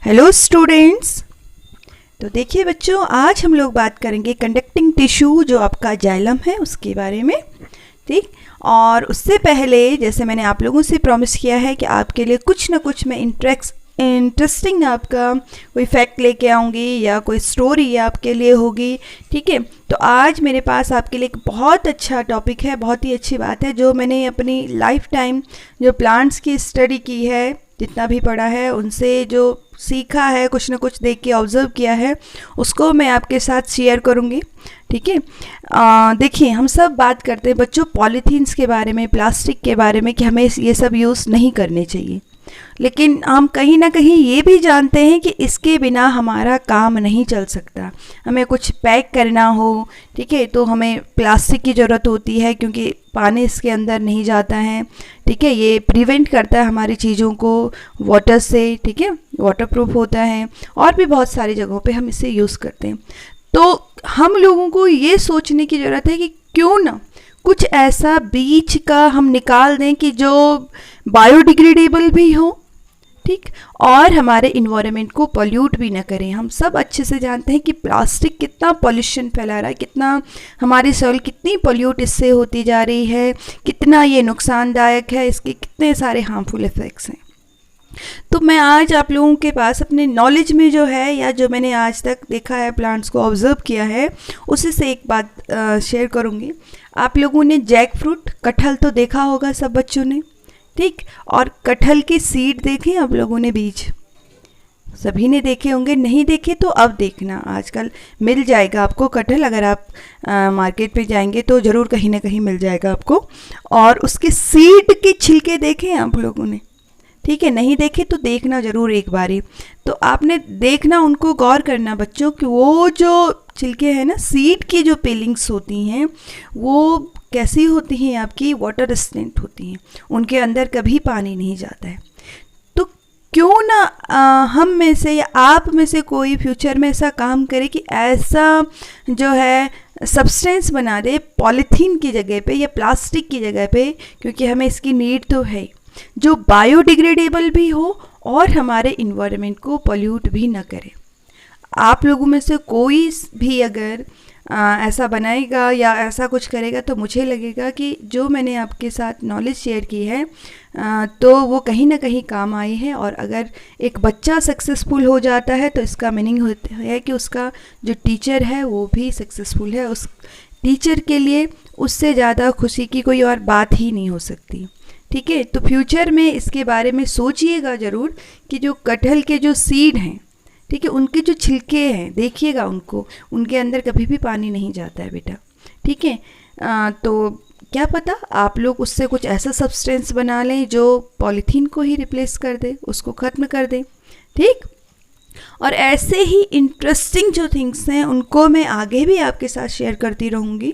Hello students. तो देखिए बच्चों, आज हम लोग बात करेंगे कंडक्टिंग टिश्यू जो आपका जाइलम है उसके बारे में। ठीक, और उससे पहले जैसे मैंने आप लोगों से प्रॉमिस किया है कि आपके लिए कुछ ना कुछ मैं इंटरेस्टिंग आपका कोई फैक्ट लेके आऊँगी या कोई स्टोरी आपके लिए होगी। ठीक है, तो आज मेरे पास आपके लिए एक बहुत अच्छा टॉपिक है, बहुत ही अच्छी बात है जो मैंने अपनी लाइफ टाइम जो प्लांट्स की स्टडी की है, जितना भी पढ़ा है उनसे जो सीखा है, कुछ ना कुछ देख के ऑब्ज़र्व किया है, उसको मैं आपके साथ शेयर करूँगी। ठीक है, देखिए हम सब बात करते हैं बच्चों पॉलीथीन्स के बारे में, प्लास्टिक के बारे में कि हमें ये सब यूज़ नहीं करने चाहिए, लेकिन हम कहीं ना कहीं ये भी जानते हैं कि इसके बिना हमारा काम नहीं चल सकता। हमें कुछ पैक करना हो, ठीक है, तो हमें प्लास्टिक की ज़रूरत होती है क्योंकि पानी इसके अंदर नहीं जाता है। ठीक है, ये प्रिवेंट करता है हमारी चीज़ों को वाटर से। ठीक है, वाटरप्रूफ होता है और भी बहुत सारी जगहों पे हम इसे यूज़ करते हैं। तो हम लोगों को ये सोचने की ज़रूरत है कि क्यों ना कुछ ऐसा बीच का हम निकाल दें कि जो बायोडिग्रेडेबल भी हो, ठीक, और हमारे इन्वायरमेंट को पॉल्यूट भी ना करें। हम सब अच्छे से जानते हैं कि प्लास्टिक कितना पॉल्यूशन फैला रहा है, कितना हमारी सॉइल कितनी पॉल्यूट इससे होती जा रही है, कितना ये नुकसानदायक है, इसके कितने सारे हार्मफुल इफ़ेक्ट्स हैं। तो मैं आज आप लोगों के पास अपने नॉलेज में जो है या जो मैंने आज तक देखा है, प्लांट्स को ऑब्जर्व किया है, उसी से एक बात शेयर करूँगी। आप लोगों ने जैक फ्रूट, कटहल तो देखा होगा सब बच्चों ने, ठीक, और कटहल के सीड देखे आप लोगों ने, बीज सभी ने देखे होंगे। नहीं देखे तो अब देखना, आजकल मिल जाएगा आपको कटहल, अगर आप मार्केट पे जाएंगे तो ज़रूर कहीं ना कहीं मिल जाएगा आपको। और उसके सीड के छिलके देखे आप लोगों ने, ठीक है, नहीं देखे तो देखना ज़रूर एक बारी। तो आपने देखना, उनको गौर करना बच्चों कि वो जो छिलके हैं ना, सीड की जो पेलिंग्स होती हैं वो कैसी होती हैं, आपकी वाटर रेजिस्टेंट होती हैं, उनके अंदर कभी पानी नहीं जाता है। तो क्यों ना हम में से या आप में से कोई फ्यूचर में ऐसा काम करे कि ऐसा जो है सब्सटेंस बना दे पॉलीथीन की जगह पे या प्लास्टिक की जगह पे, क्योंकि हमें इसकी नीड तो है, जो बायोडिग्रेडेबल भी हो और हमारे इन्वायरमेंट को पॉल्यूट भी ना करे। आप लोगों में से कोई भी अगर ऐसा बनाएगा या ऐसा कुछ करेगा तो मुझे लगेगा कि जो मैंने आपके साथ नॉलेज शेयर की है तो वो कहीं ना कहीं काम आई है। और अगर एक बच्चा सक्सेसफुल हो जाता है तो इसका मीनिंग होता है कि उसका जो टीचर है वो भी सक्सेसफुल है। उस टीचर के लिए उससे ज़्यादा खुशी की कोई और बात ही नहीं हो सकती। ठीक है, तो फ्यूचर में इसके बारे में सोचिएगा ज़रूर कि जो कटहल के जो सीड हैं, ठीक है, उनके जो छिलके हैं देखिएगा उनको, उनके अंदर कभी भी पानी नहीं जाता है बेटा। ठीक है, तो क्या पता आप लोग उससे कुछ ऐसा सब्सटेंस बना लें जो पॉलीथीन को ही रिप्लेस कर दे, उसको ख़त्म कर दे। ठीक, और ऐसे ही इंटरेस्टिंग जो थिंग्स हैं उनको मैं आगे भी आपके साथ शेयर करती रहूँगी।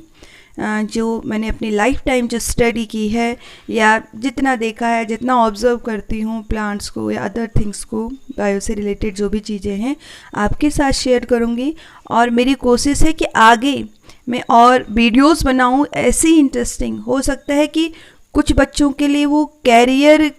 जो मैंने अपनी लाइफ टाइम जो स्टडी की है या जितना देखा है, जितना ऑब्ज़र्व करती हूँ प्लांट्स को या अदर थिंग्स को, बायो से रिलेटेड जो भी चीज़ें हैं आपके साथ शेयर करूँगी। और मेरी कोशिश है कि आगे मैं और वीडियोस बनाऊँ ऐसी इंटरेस्टिंग। हो सकता है कि कुछ बच्चों के लिए वो कैरियर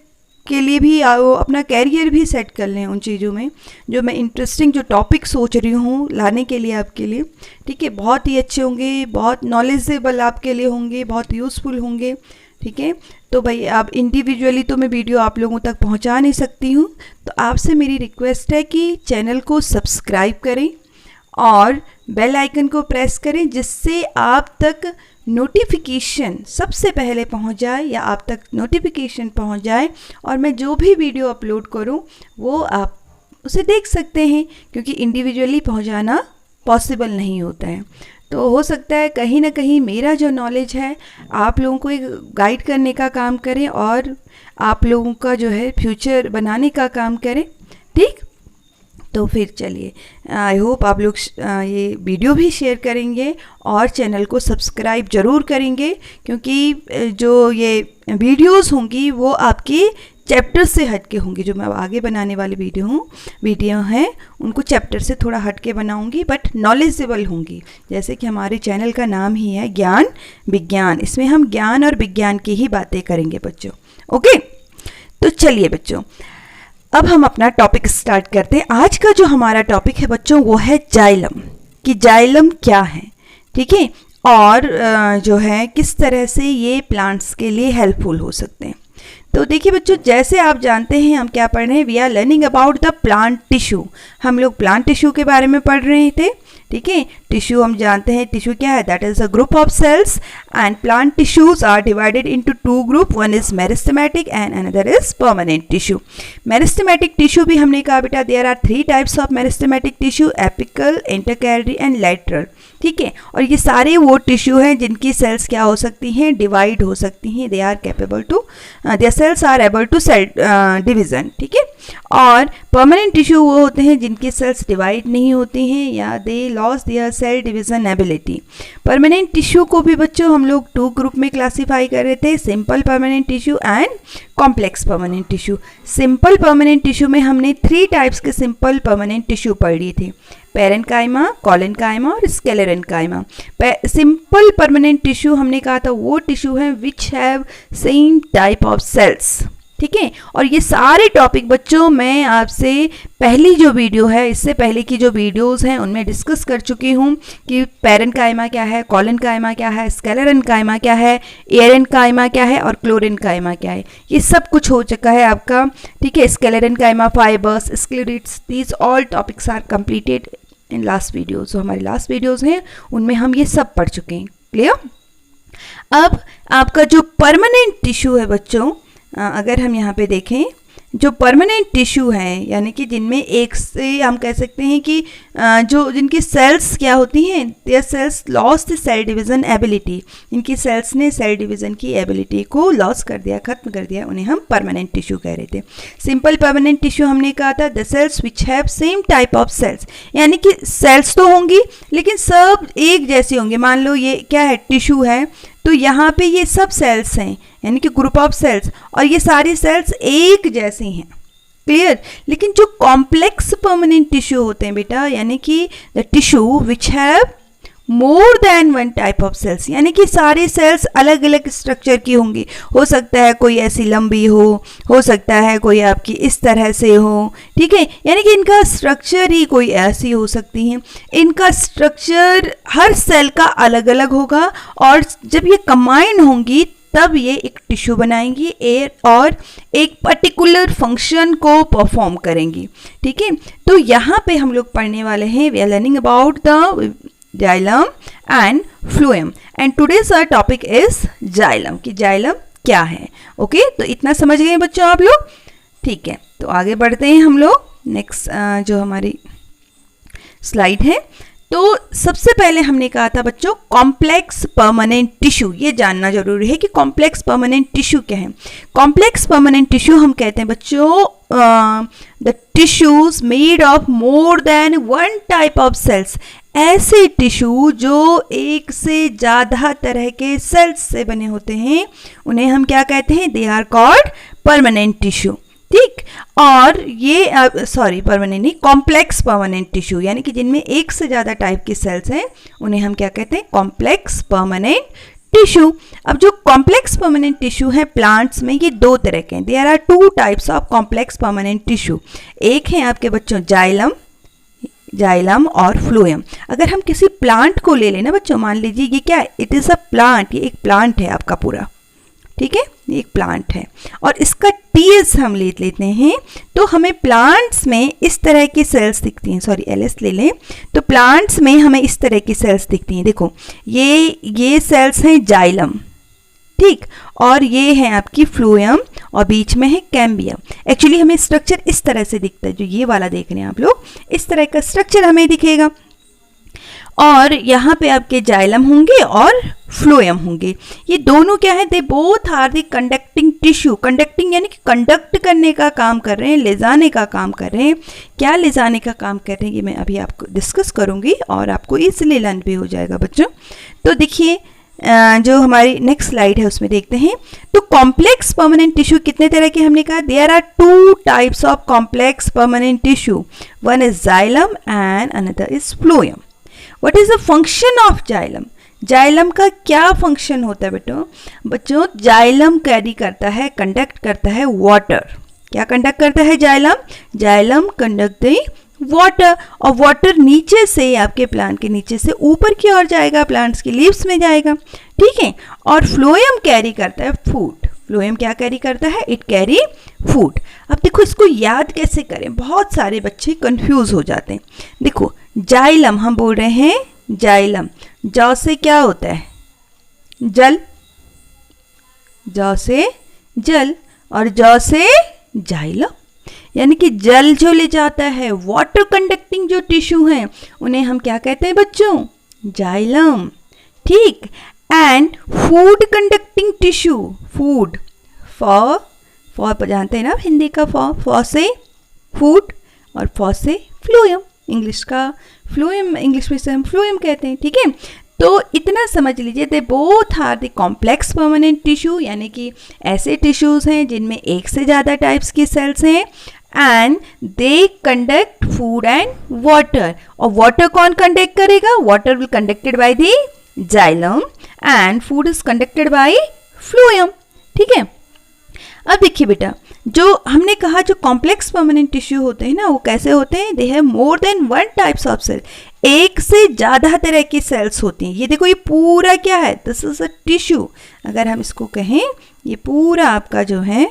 के लिए भी वो अपना कैरियर भी सेट कर लें उन चीज़ों में, जो मैं इंटरेस्टिंग जो टॉपिक सोच रही हूँ लाने के लिए आपके लिए। ठीक है, बहुत ही अच्छे होंगे, बहुत नॉलेजेबल आपके लिए होंगे, बहुत यूज़फुल होंगे। ठीक है, तो भाई आप इंडिविजुअली तो मैं वीडियो आप लोगों तक पहुँचा नहीं सकती हूँ, तो आपसे मेरी रिक्वेस्ट है कि चैनल को सब्सक्राइब करें और बेल आइकन को प्रेस करें, जिससे आप तक नोटिफिकेशन सबसे पहले पहुंच जाए या आप तक नोटिफिकेशन पहुंच जाए और मैं जो भी वीडियो अपलोड करूं वो आप उसे देख सकते हैं, क्योंकि इंडिविजुअली पहुंचाना पॉसिबल नहीं होता है। तो हो सकता है कहीं ना कहीं मेरा जो नॉलेज है आप लोगों को एक गाइड करने का काम करे और आप लोगों का जो है फ्यूचर बनाने का काम करे। ठीक, तो फिर चलिए, आई होप आप लोग ये वीडियो भी शेयर करेंगे और चैनल को सब्सक्राइब ज़रूर करेंगे, क्योंकि जो ये वीडियोस होंगी वो आपके चैप्टर से हट के होंगी। जो मैं आगे बनाने वाली वीडियो हैं उनको चैप्टर से थोड़ा हट के बनाऊँगी, बट नॉलेजेबल होंगी। जैसे कि हमारे चैनल का नाम ही है ज्ञान विज्ञान, इसमें हम ज्ञान और विज्ञान की ही बातें करेंगे बच्चों। ओके, तो चलिए बच्चों, अब हम अपना टॉपिक स्टार्ट करते हैं। आज का जो हमारा टॉपिक है बच्चों वो है जाइलम, कि जाइलम क्या है, ठीक है, और जो है किस तरह से ये प्लांट्स के लिए हेल्पफुल हो सकते हैं। तो देखिए बच्चों, जैसे आप जानते हैं हम क्या पढ़ रहे हैं, we are learning about the plant tissue. हम लोग प्लांट टिश्यू के बारे में पढ़ रहे थे, ठीक है। टिश्यू हम जानते हैं, टिश्यू क्या है, that is a group of cells and plant tissues are divided into two group, one is meristematic and another is permanent tissue. Meristematic tissue भी हमने कहा बेटा, there are 3 types of meristematic tissue, apical, intercalary and lateral, ठीक है। और ये सारे वो टिश्यू हैं जिनकी सेल्स क्या हो सकती हैं, डिवाइड हो सकती हैं, they are capable to, their cells are able to cell division, ठीक है। और परमानेंट टिश्यू वो होते हैं जिनकी सेल्स डिवाइड नहीं होती हैं या they lose their cell division ability. Permanent tissue को भी बच्चों हम लोग 2 ग्रुप में क्लासीफाई कर रहे थे, simple permanent tissue and complex permanent tissue. Simple permanent tissue में हमने 3 टाइप्स के सिंपल परमानेंट टिश्यू पढ़ लिए थे, पेरेन्काइमा, कोलेनकाइमा और स्क्लेरेन्काइमा। सिंपल परमानेंट टिश्यू हमने कहा था वो टिश्यू है which have same type of cells, ठीक है। और ये सारे टॉपिक बच्चों मैं आपसे पहली जो वीडियो है, इससे पहले की जो वीडियोस हैं उनमें डिस्कस कर चुकी हूँ कि पेरेन्काइमा क्या है, कोलेनकाइमा क्या है, स्क्लेरेन्काइमा क्या है, एरेन्काइमा क्या है और क्लोरेन्काइमा क्या है, ये सब कुछ हो चुका है आपका, ठीक है। Sclerenchyma, fibres, sclereids, these all topics are completed in last videos. जो हमारे लास्ट वीडियोज हैं उनमें हम ये सब पढ़ चुके हैं, क्लियर। अब आपका जो परमानेंट टिश्यू है बच्चों, अगर हम यहाँ पे देखें, जो परमानेंट टिश्यू हैं यानी कि जिनमें एक से हम कह सकते हैं कि जो जिनकी सेल्स क्या होती हैं, their cells loss the cell division ability, इनकी सेल्स ने सेल डिवीज़न की एबिलिटी को लॉस कर दिया, खत्म कर दिया, उन्हें हम परमानेंट टिश्यू कह रहे थे। सिंपल परमानेंट टिश्यू हमने कहा था the cells which have same type of cells, यानी कि सेल्स तो होंगी लेकिन सब एक जैसी होंगी। मान लो ये क्या है, टिश्यू है, तो यहाँ पे ये सब सेल्स हैं यानी कि ग्रुप ऑफ सेल्स, और ये सारी सेल्स एक जैसी हैं, क्लियर। लेकिन जो कॉम्प्लेक्स परमानेंट टिश्यू होते हैं बेटा, यानी कि the tissue which have more than one type of cells, यानी कि सारे सेल्स अलग अलग स्ट्रक्चर की होंगी। हो सकता है कोई ऐसी लंबी हो सकता है कोई आपकी इस तरह से हो, ठीक है, यानी कि इनका स्ट्रक्चर ही कोई ऐसी हो सकती है। इनका स्ट्रक्चर हर सेल का अलग अलग होगा और जब ये कंबाइन होंगी तब ये एक टिश्यू बनाएंगी और एक पर्टिकुलर फंक्शन को परफॉर्म करेंगी, ठीक है। तो यहाँ पे हम लोग पढ़ने वाले हैं, we are learning about the xylem and phloem and today's our topic is xylem, कि जाइलम क्या है। ओके, तो इतना समझ गए बच्चों आप लोग, ठीक है। तो आगे बढ़ते हैं हम लोग, नेक्स्ट जो हमारी स्लाइड है। तो सबसे पहले हमने कहा था बच्चों कॉम्प्लेक्स परमानेंट टिश्यू, ये जानना जरूरी है कि कॉम्प्लेक्स परमानेंट टिश्यू क्या है। कॉम्प्लेक्स परमानेंट टिश्यू हम कहते हैं बच्चों the tissues made of more than one type of cells, ऐसे टिश्यू जो एक से ज़्यादा तरह के सेल्स से बने होते हैं उन्हें हम क्या कहते हैं, they are called permanent tissue, ठीक। और ये परमानेंट नहीं, कॉम्प्लेक्स परमानेंट टिश्यू, यानी कि जिनमें एक से ज़्यादा टाइप की सेल्स हैं उन्हें हम क्या कहते हैं, कॉम्प्लेक्स परमानेंट टिश्यू। अब जो कॉम्प्लेक्स परमानेंट टिश्यू है प्लांट्स में, ये 2 तरह के हैं, there are 2 types of complex permanent tissue. एक है आपके बच्चों जाइलम और फ्लोएम। अगर हम किसी प्लांट को ले लेना बच्चों, मान लीजिए ये क्या है, इट इज़ अ प्लांट, ये एक प्लांट है आपका पूरा, ठीक है, ये एक प्लांट है और इसका टीएस हम ले लेते हैं, तो हमें प्लांट्स में इस तरह की सेल्स दिखती हैं, सॉरी एलएस ले लें, तो प्लांट्स में हमें इस तरह की सेल्स दिखती हैं। देखो ये सेल्स हैं जाइलम, ठीक, और ये है आपकी फ्लोएम और बीच में है कैम्बियम। एक्चुअली हमें स्ट्रक्चर इस तरह से दिखता है, जो ये वाला देख रहे हैं आप लोग, इस तरह का स्ट्रक्चर हमें दिखेगा। और यहाँ पे आपके जाइलम होंगे और फ्लोएम होंगे। ये दोनों क्या है, they both are the conducting tissue. Conducting यानी कि कंडक्ट करने का काम कर रहे हैं, ले जाने का काम कर रहे हैं। क्या ले जाने का काम कर रहे हैं ये मैं अभी आपको डिस्कस करूँगी और आपको ईजिली लर्न भी हो जाएगा बच्चों। तो देखिए जो हमारी नेक्स्ट स्लाइड है उसमें देखते हैं। तो कॉम्प्लेक्स परमानेंट टिश्यू कितने तरह के हमने कहा, there are 2 types of complex permanent tissue, one is xylem and another is phloem. What is the function of xylem? Xylem का क्या फंक्शन होता है बच्चों? जाइलम कैरी करता है, कंडक्ट करता है वाटर। क्या कंडक्ट करता है xylem? Xylem conduct the water, और वाटर नीचे से आपके प्लांट के नीचे से ऊपर की ओर जाएगा, प्लांट्स की लीव्स में जाएगा, ठीक है। और फ्लोएम कैरी करता है फूड। फ्लोएम क्या कैरी करता है? It carry food. अब देखो इसको याद कैसे करें, बहुत सारे बच्चे कंफ्यूज हो जाते हैं। देखो जाइलम हम बोल रहे हैं, जाइलम जौ से क्या होता है? जल, जौ से जल, और जौ से जाइलम, यानी कि जल जो ले जाता है, वाटर कंडक्टिंग जो टिश्यू हैं उन्हें हम क्या कहते हैं बच्चों? जाइलम, ठीक। And food conducting tissue, food, for जानते हैं ना हिंदी का फॉर से फूड और फॉर से फ्लोएम, इंग्लिश का फ्लोएम, इंग्लिश में से हम फ्लोएम कहते हैं, ठीक है। तो इतना समझ लीजिए, they both are the complex permanent tissue, यानी कि ऐसे टिश्यूज हैं जिनमें एक से ज़्यादा टाइप्स की सेल्स हैं, and they conduct food and water. और वाटर कौन कंडक्ट करेगा? Water will conducted by the xylem and food is conducted by phloem, ठीक है। अब देखिए बेटा, जो हमने कहा जो कॉम्प्लेक्स परमानेंट टिश्यू होते हैं ना, वो कैसे होते हैं? They have more than one types of cell, एक से ज़्यादा तरह की सेल्स होती हैं। ये देखो, ये पूरा क्या है? This is a tissue. अगर हम इसको कहें, ये पूरा आपका जो है,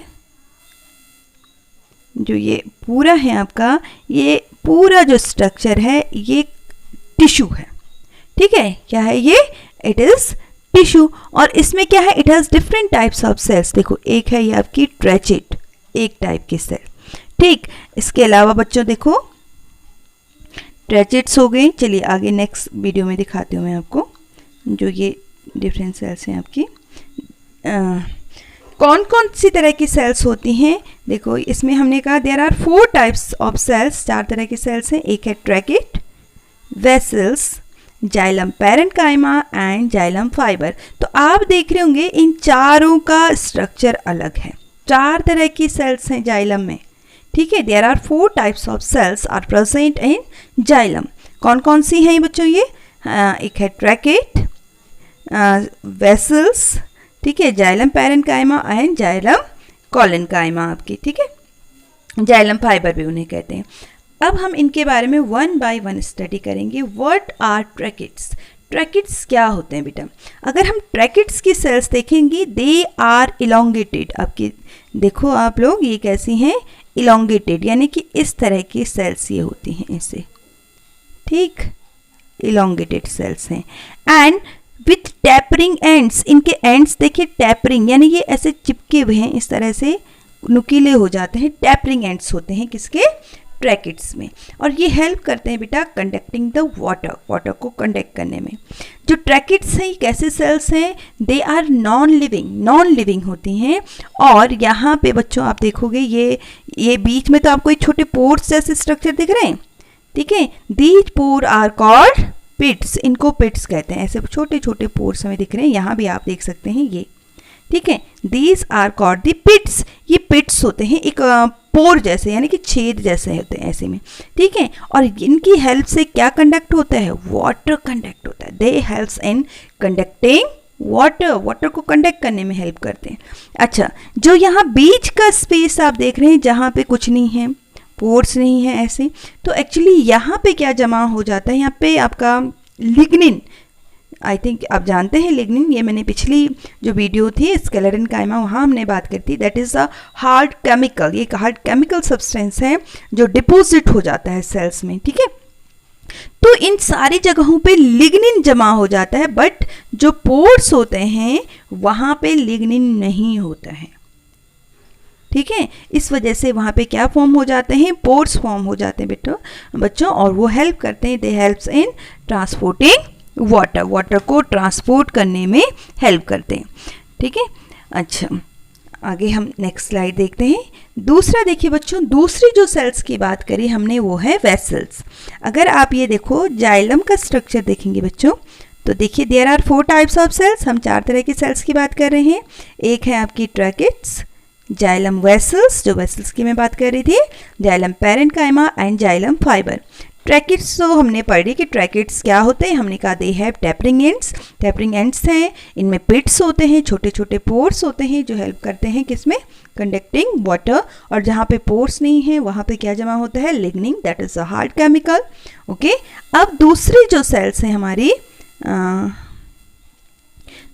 जो ये पूरा है आपका, ये पूरा जो स्ट्रक्चर है ये टिश्यू है, ठीक है। क्या है ये? It is tissue. और इसमें क्या है? It has different types of cells. देखो, एक है ये आपकी ट्रेचेट, एक टाइप की सेल, ठीक। इसके अलावा बच्चों देखो, ट्रेचेट्स हो गई। चलिए आगे नेक्स्ट वीडियो में दिखाती हूँ मैं आपको जो ये डिफरेंट सेल्स हैं आपकी, कौन कौन सी तरह की सेल्स होती हैं। देखो इसमें हमने कहा there are 4 types of cells, 4 तरह की सेल्स हैं। एक है tracheid, vessels, xylem parenchyma and xylem fibre. तो आप देख रहे होंगे इन चारों का स्ट्रक्चर अलग है। 4 तरह की सेल्स हैं जाइलम में, ठीक है। There are 4 types of cells are present in xylem. कौन कौन सी हैं बच्चों? ये एक है ट्रैकेट, वेसल्स, ठीक है, xylem parenchyma and xylem collenchyma आपकी, ठीक है। जाइलम फाइबर भी उन्हें कहते हैं। अब हम इनके बारे में वन बाय वन स्टडी करेंगे। What are tracheids? ट्रैकेट्स क्या होते हैं बेटा? अगर हम ट्रैकेट्स की सेल्स देखेंगे, दे आर इलोंगेटेड। आपकी देखो आप लोग, ये कैसी हैं? इलोंगेटेड, यानी कि इस तरह की सेल्स ये होती हैं ऐसे, ठीक, इलोंगेटेड सेल्स हैं। एंड विथ टैपरिंग एंड्स, इनके एंड्स देखिए टैपरिंग, यानी ये ऐसे चिपके हुए हैं, इस तरह से नुकीले हो जाते हैं। टैपरिंग एंड्स होते हैं किसके? ट्रैकेट्स में। और ये हेल्प करते हैं बेटा कंडक्टिंग द वाटर, वाटर को कंडक्ट करने में। जो ट्रैकेट्स हैं ये कैसे सेल्स हैं? दे आर नॉन लिविंग होती हैं। और यहाँ पे बच्चों आप देखोगे ये बीच में तो आपको एक छोटे पोर्स जैसे स्ट्रक्चर दिख रहे हैं, ठीक है। दीज पोर आर कॉल्ड पिट्स, इनको पिट्स कहते हैं। ऐसे छोटे छोटे पोर्स हमें दिख रहे हैं, यहाँ भी आप देख सकते हैं ये, ठीक है। दीज आर कॉल्ड द पिट्स, ये पिट्स होते हैं एक पोर जैसे, यानी कि छेद जैसे होते हैं ऐसे में, ठीक है। और इनकी हेल्प से क्या कंडक्ट होता है? वाटर कंडक्ट होता है। दे हेल्प्स इन कंडक्टिंग वाटर, वाटर को कंडक्ट करने में हेल्प करते हैं। अच्छा, जो यहाँ बीच का स्पेस आप देख रहे हैं जहाँ पे कुछ नहीं है, पोर्स नहीं है ऐसे, तो एक्चुअली यहाँ पे क्या जमा हो जाता है? यहाँ पे आपका लिग्निन, आई थिंक आप जानते हैं लिग्निन, ये मैंने पिछली जो वीडियो थी स्क्लेरेन्काइमा वहाँ हमने बात करी थी। That is a hard chemical, ये एक हार्ड केमिकल सब्सटेंस है जो डिपोजिट हो जाता है सेल्स में, ठीक है। तो इन सारी जगहों पे लिग्निन जमा हो जाता है, बट जो पोर्स होते हैं वहाँ पे लिग्निन नहीं होता है, ठीक है। इस वजह से वहाँ पे क्या फॉर्म हो जाते हैं? पोर्स फॉर्म हो जाते हैं बच्चों, और वो हेल्प करते हैं, दे हेल्प्स इन ट्रांसपोर्टिंग वाटर, वाटर को ट्रांसपोर्ट करने में हेल्प करते हैं, ठीक है। अच्छा, आगे हम नेक्स्ट स्लाइड देखते हैं। दूसरा देखिए बच्चों, दूसरी जो सेल्स की बात करी हमने वो है वेसल्स। अगर आप ये देखो जाइलम का स्ट्रक्चर देखेंगे बच्चों, तो देखिए there are 4 types of cells, हम 4 तरह की सेल्स की बात कर रहे हैं। एक है आपकी ट्रैकेट्स, जाइलम वेसल्स, जो वेसल्स की मैं बात कर रही थी, xylem parenchyma and xylem fibre. Tracheids तो हमने पढ़ी कि ट्रैकेट्स क्या होते हैं, हमने कहा दे हैव टैपरिंग एंड्स हैं, इनमें पिट्स होते हैं, छोटे छोटे पोर्स होते हैं जो हेल्प करते हैं किसमें, कंडक्टिंग वाटर, और जहाँ पे पोर्स नहीं है वहाँ पे क्या जमा होता है, lignin, that is a hard chemical. Okay, अब दूसरी जो सेल्स हैं हमारी,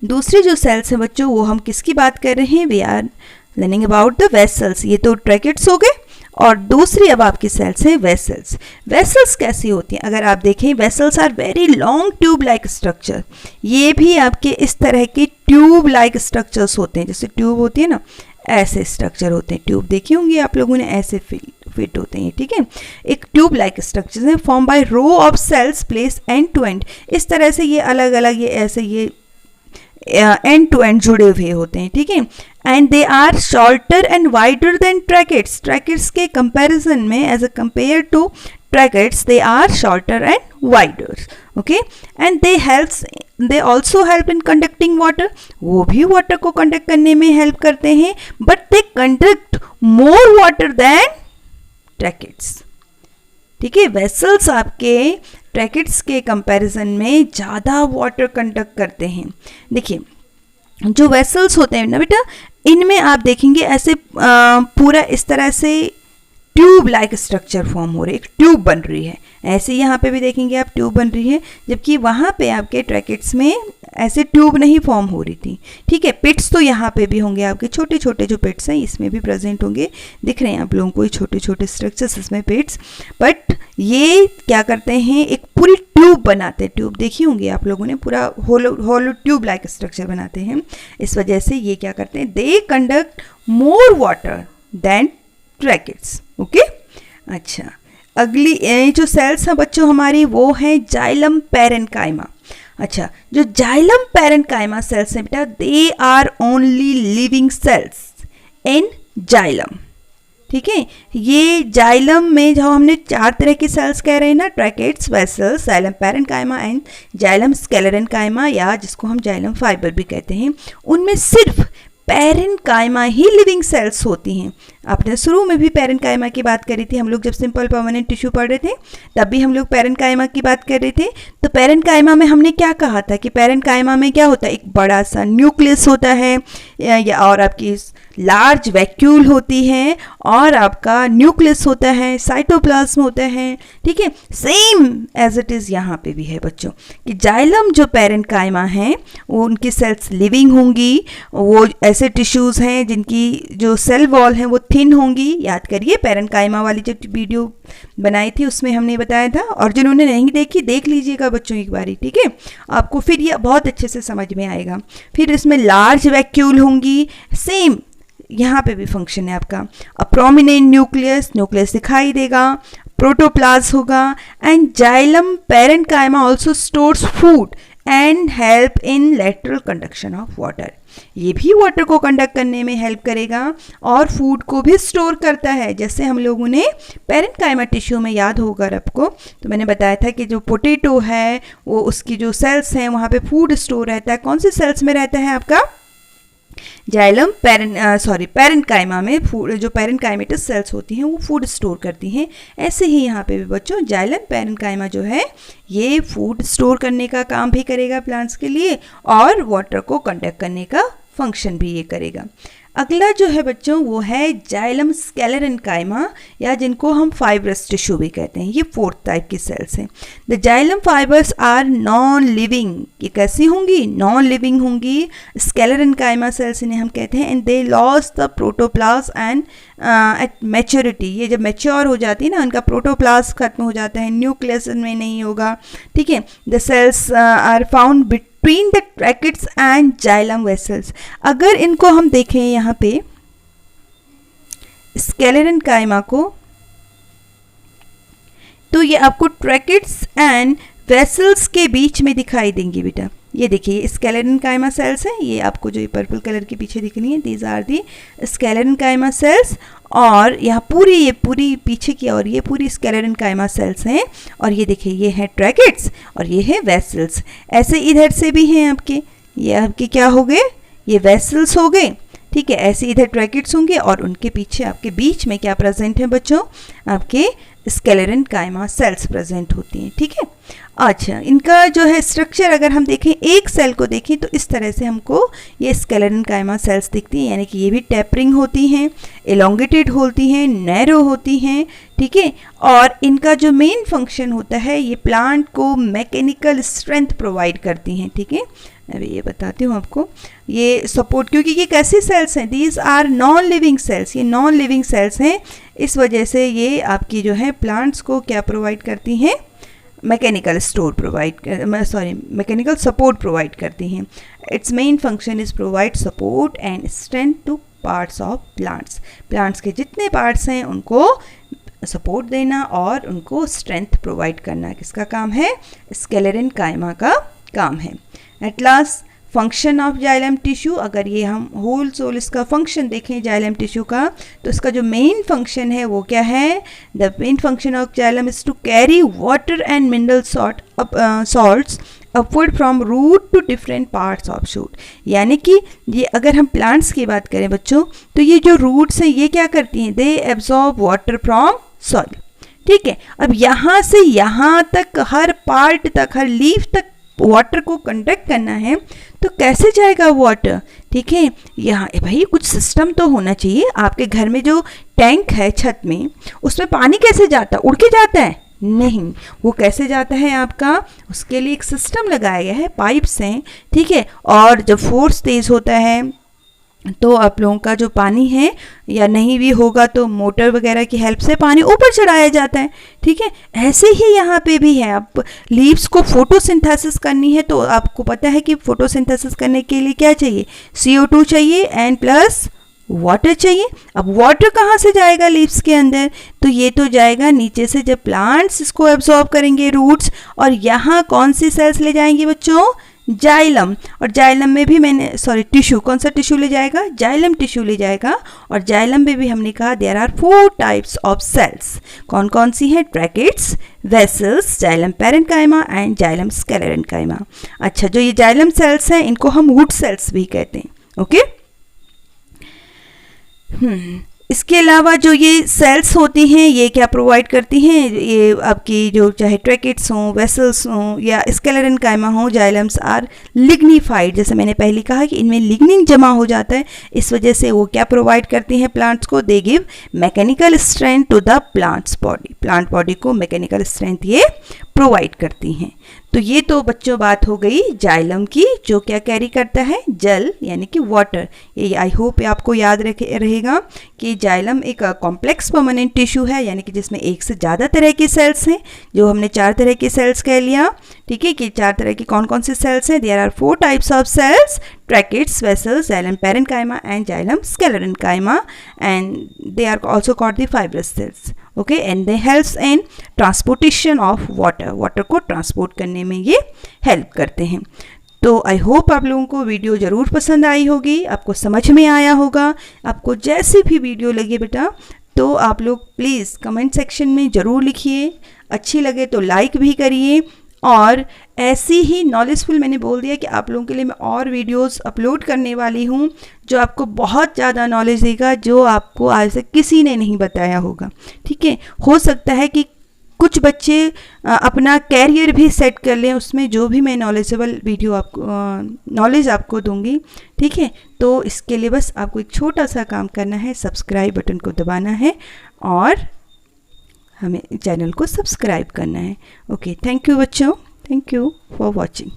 दूसरी जो सेल्स हैं बच्चों वो हम किसकी बात कर रहे हैं, we are learning about the vessels. ये तो ट्रैकेट्स हो गए, और दूसरी अब आपकी सेल्स है वेसल्स। वेसल्स कैसी होती हैं, अगर आप देखें vessels are very long tube like structure, ये भी आपके इस तरह के ट्यूब लाइक स्ट्रक्चर्स होते हैं, जैसे ट्यूब होती है ना ऐसे स्ट्रक्चर होते हैं, ट्यूब देखी होंगी आप लोगों ने, ऐसे फिट होते हैं, ठीक है, एक ट्यूब लाइक स्ट्रक्चर है, form by row of cells place end to end, इस तरह से ये अलग अलग ये ऐसे ये एंड टू एंड जुड़े हुए होते हैं, ठीक है, and they are shorter and wider than tracheids, tracheids के कंपैरिजन में as a compare to tracheids they are shorter and wider, okay, and they also help in conducting water, वो भी वाटर को कंडक्ट करने में हेल्प करते हैं, but they conduct more water than tracheids, ठीक है, वेसल्स आपके ट्रैकेट्स के कंपैरिजन में ज़्यादा वाटर कंडक्ट करते हैं। देखिए जो वेसल्स होते हैं ना बेटा, इनमें आप देखेंगे ऐसे पूरा इस तरह से ट्यूब लाइक स्ट्रक्चर फॉर्म हो रही है, एक ट्यूब बन रही है, ऐसे यहाँ पे भी देखेंगे आप ट्यूब बन रही है, जबकि वहाँ पे आपके ट्रैकेट्स में ऐसे ट्यूब नहीं फॉर्म हो रही थी, ठीक है। पिट्स तो यहाँ पे भी होंगे आपके, छोटे छोटे जो पिट्स हैं इसमें भी प्रेजेंट होंगे, दिख रहे हैं आप लोगों को ये छोटे छोटे स्ट्रक्चर्स इसमें पिट्स, बट ये क्या करते हैं एक पूरी ट्यूब बनाते हैं, ट्यूब देखी होंगी आप लोगों ने, पूरा होलो ट्यूब लाइक स्ट्रक्चर बनाते हैं, इस वजह से ये क्या करते हैं, they conduct more water than tracheids, okay. अच्छा, अगली जो सेल्स हैं बच्चों हमारी वो हैं जाइलम पैरेन्काइमा। अच्छा, जो जाइलम पैरेन्काइमा सेल्स हैं बेटा, they are only living cells in xylem, ठीक है। ये जाइलम में जो हमने 4 तरह की सेल्स कह रहे हैं ना, tracheids, vessels, xylem parenchyma and xylem sclerenchyma, या जिसको हम जाइलम फाइबर भी कहते हैं, उनमें सिर्फ पैरेन्काइमा ही लिविंग सेल्स होती हैं। आपने शुरू में भी पैरेन्काइमा की बात करी थी, हम लोग जब सिंपल परमानेंट टिश्यू पढ़ रहे थे तब भी हम लोग पैरेन्काइमा की बात कर रहे थे। तो पैरेन्काइमा में हमने क्या कहा था कि पैरेन्काइमा में क्या होता है, एक बड़ा सा न्यूक्लियस होता है, या और आपकी लार्ज वैक्यूल होती है, और आपका न्यूक्लियस होता है, साइटोप्लाज्म होता है, ठीक है। सेम एज इट इज़ यहाँ पे भी है बच्चों कि जाइलम जो पैरेन्काइमा है वो उनकी सेल्स लिविंग होंगी, वो ऐसे टिश्यूज़ हैं जिनकी जो सेल वॉल है वो थिन होंगी। याद करिए पैरेन्काइमा वाली जो वीडियो बनाई थी उसमें हमने बताया था, और जिन्होंने नहीं देखी देख लीजिएगा बच्चों एक बारी, ठीक है, आपको फिर ये बहुत अच्छे से समझ में आएगा। फिर इसमें लार्ज वैक्यूल होंगी, सेम यहाँ पे भी फंक्शन है आपका, अ प्रोमिनेंट न्यूक्लियस दिखाई देगा, प्रोटोप्लाज्म होगा, and xylem parenchyma also stores food and help in lateral conduction of water, ये भी वाटर को कंडक्ट करने में हेल्प करेगा और फूड को भी स्टोर करता है। जैसे हम लोगों ने पैरेन्काइमा टिश्यू में याद होगा आपको, तो मैंने बताया था कि जो पोटैटो है वो उसकी जो सेल्स हैं वहाँ पे फूड स्टोर रहता है, कौन से सेल्स में रहता है आपका, जाइलम पैरेन्काइमा में फूड, जो पैरेन्काइमेटस सेल्स होती हैं वो फूड स्टोर करती हैं। ऐसे ही यहाँ पे भी बच्चों जाइलम पैरेन्काइमा जो है ये फूड स्टोर करने का काम भी करेगा प्लांट्स के लिए, और वाटर को कंडक्ट करने का फंक्शन भी ये करेगा। अगला जो है बच्चों वो है जाइलम स्क्लेरेन्काइमा, या जिनको हम फाइब्रस टिश्यू भी कहते हैं, ये 4th टाइप की सेल्स हैं। The xylem fibres are non living, ये कैसी होंगी, नॉन लिविंग होंगी। स्क्लेरेन्काइमा सेल्स इन्हें हम कहते हैं, and they loss the protoplasm and at maturity, ये जब मैच्योर हो जाती है ना उनका प्रोटोप्लाज्म खत्म हो जाता है, न्यूक्लियस में नहीं होगा, ठीक है। The cells are found between the tracheids and xylem vessels. अगर इनको हम देखें यहाँ पे स्क्लेरेन्काइमा को, तो ये आपको ट्रैकेट्स एंड वेसल्स के बीच में दिखाई देंगी बेटा। ये देखिए स्क्लेरेन्काइमा सेल्स हैं, ये आपको जो ये पर्पल कलर के पीछे दिख रही है, these are the sclerenchyma cells, और यहाँ ये पूरी पीछे की और ये पूरी स्क्लेरेन्काइमा सेल्स हैं, और ये देखिए ये है ट्रैकेट्स और ये है वेसल्स। ऐसे इधर से भी हैं आपके, ये आपके क्या हो गए, ये वेसल्स हो गए, ठीक है। ऐसे इधर ट्रैकेट्स होंगे और उनके पीछे आपके बीच में क्या प्रेजेंट है बच्चों, आपके स्क्लेरेनकाइमा सेल्स प्रेजेंट होती हैं। ठीक है, अच्छा इनका जो है स्ट्रक्चर अगर हम देखें, एक सेल को देखें तो इस तरह से हमको ये स्क्लेरेनकाइमा सेल्स दिखती हैं, यानी कि ये भी टेपरिंग होती हैं, एलोंगेटेड होती हैं, नैरो होती हैं। ठीक है, और इनका जो मेन फंक्शन होता है, ये प्लांट को मैकेनिकल स्ट्रेंथ प्रोवाइड करती हैं। ठीक है, अभी ये बताती हूँ आपको, ये सपोर्ट, क्योंकि ये कैसी सेल्स हैं, these are non living cells, ये नॉन लिविंग सेल्स हैं, इस वजह से ये आपकी जो है प्लांट्स को क्या प्रोवाइड करती हैं, मैकेनिकल मैकेनिकल सपोर्ट प्रोवाइड करती हैं। It's main function is provide support and strength two parts of plants, plants के जितने पार्ट्स हैं उनको सपोर्ट देना और उनको स्ट्रेंथ प्रोवाइड करना किसका काम है, स्क्लेरेनकाइमा का काम है। At last function of xylem tissue, अगर ये हम होल सोल इसका फंक्शन देखें जाइलम टिश्यू का, तो इसका जो मेन फंक्शन है वो क्या है, the main function of xylem is to carry water and mineral salts upward from root to different parts of shoot. यानी कि ये अगर हम प्लांट्स की बात करें बच्चों, तो ये जो रूट्स हैं ये क्या करती हैं, they absorb water from soil. ठीक है, अब यहाँ से यहाँ तक हर पार्ट तक, हर लीफ तक वाटर को कंडक्ट करना है, तो कैसे जाएगा वाटर। ठीक है, यहाँ भाई कुछ सिस्टम तो होना चाहिए। आपके घर में जो टैंक है छत में, उसमें पानी कैसे जाता है, उड़ के जाता है, नहीं, वो कैसे जाता है आपका, उसके लिए एक सिस्टम लगाया गया है, पाइप्स हैं। ठीक है, और जब फोर्स तेज होता है तो आप लोगों का जो पानी है, या नहीं भी होगा तो मोटर वगैरह की हेल्प से पानी ऊपर चढ़ाया जाता है। ठीक है, ऐसे ही यहाँ पे भी है। आप लीव्स को फोटोसिंथेसिस करनी है, तो आपको पता है कि फोटोसिंथेसिस करने के लिए क्या चाहिए, CO2 चाहिए एंड प्लस वाटर चाहिए। अब वाटर कहाँ से जाएगा लीव्स के अंदर, तो ये तो जाएगा नीचे से, जब प्लांट्स इसको एब्जॉर्ब करेंगे रूट्स, और यहाँ कौन सी सेल्स ले जाएंगे बच्चों, जाइलम। और जाइलम में भी टिश्यू, कौन सा टिश्यू ले जाएगा, जाइलम टिश्यू ले जाएगा। और जाइलम में भी हमने कहा there are 4 types of cells, कौन कौन सी हैं, tracheids, vessels, xylem parenchyma and xylem sclerenchyma. अच्छा, जो ये जाइलम सेल्स हैं इनको हम वुड सेल्स भी कहते हैं। ओके, इसके अलावा जो ये सेल्स होती हैं ये क्या प्रोवाइड करती हैं, ये आपकी जो चाहे ट्रैकेट्स हों, वेसल्स हों या स्क्लेरेनकाइमा हों, जाइलम्स आर लिग्निफाइड। जैसे मैंने पहले कहा कि इनमें लिग्निन जमा हो जाता है, इस वजह से वो क्या प्रोवाइड करती हैं प्लांट्स को, they give mechanical strength to the plants body, plant body को मैकेनिकल स्ट्रेंथ ये प्रोवाइड करती हैं। तो ये तो बच्चों बात हो गई जाइलम की, जो क्या कैरी करता है, जल यानी कि वाटर। ये आई होप आपको याद रहेगा कि जाइलम एक कॉम्प्लेक्स परमानेंट टिश्यू है, यानी कि जिसमें एक से ज़्यादा तरह की सेल्स हैं, जो हमने 4 तरह की सेल्स कह लिया। ठीक है, कि 4 तरह की कौन कौन सी सेल्स हैं, there are 4 types of cells, tracheids, vessels, xylem parenchyma and xylem sclerenchyma, and they are also called the fibrous cells. Okay, and they helps in transportation of water, water को ट्रांसपोर्ट करने में ये help करते हैं। तो I hope आप लोगों को वीडियो ज़रूर पसंद आई होगी, आपको समझ में आया होगा। आपको जैसी भी वीडियो लगे बेटा, तो आप लोग प्लीज़ कमेंट सेक्शन में ज़रूर लिखिए, अच्छी लगे तो लाइक भी करिए। और ऐसी ही नॉलेजफुल, मैंने बोल दिया कि आप लोगों के लिए मैं और वीडियोस अपलोड करने वाली हूँ जो आपको बहुत ज़्यादा नॉलेज देगा, जो आपको आज तक किसी ने नहीं बताया होगा। ठीक है, हो सकता है कि कुछ बच्चे अपना कैरियर भी सेट कर लें उसमें, जो भी मैं नॉलेजेबल वीडियो आपको नॉलेज आपको दूंगी। ठीक है, तो इसके लिए बस आपको एक छोटा सा काम करना है, सब्सक्राइब बटन को दबाना है और हमें चैनल को सब्सक्राइब करना है। ओके, थैंक यू बच्चों, थैंक यू फॉर वॉचिंग।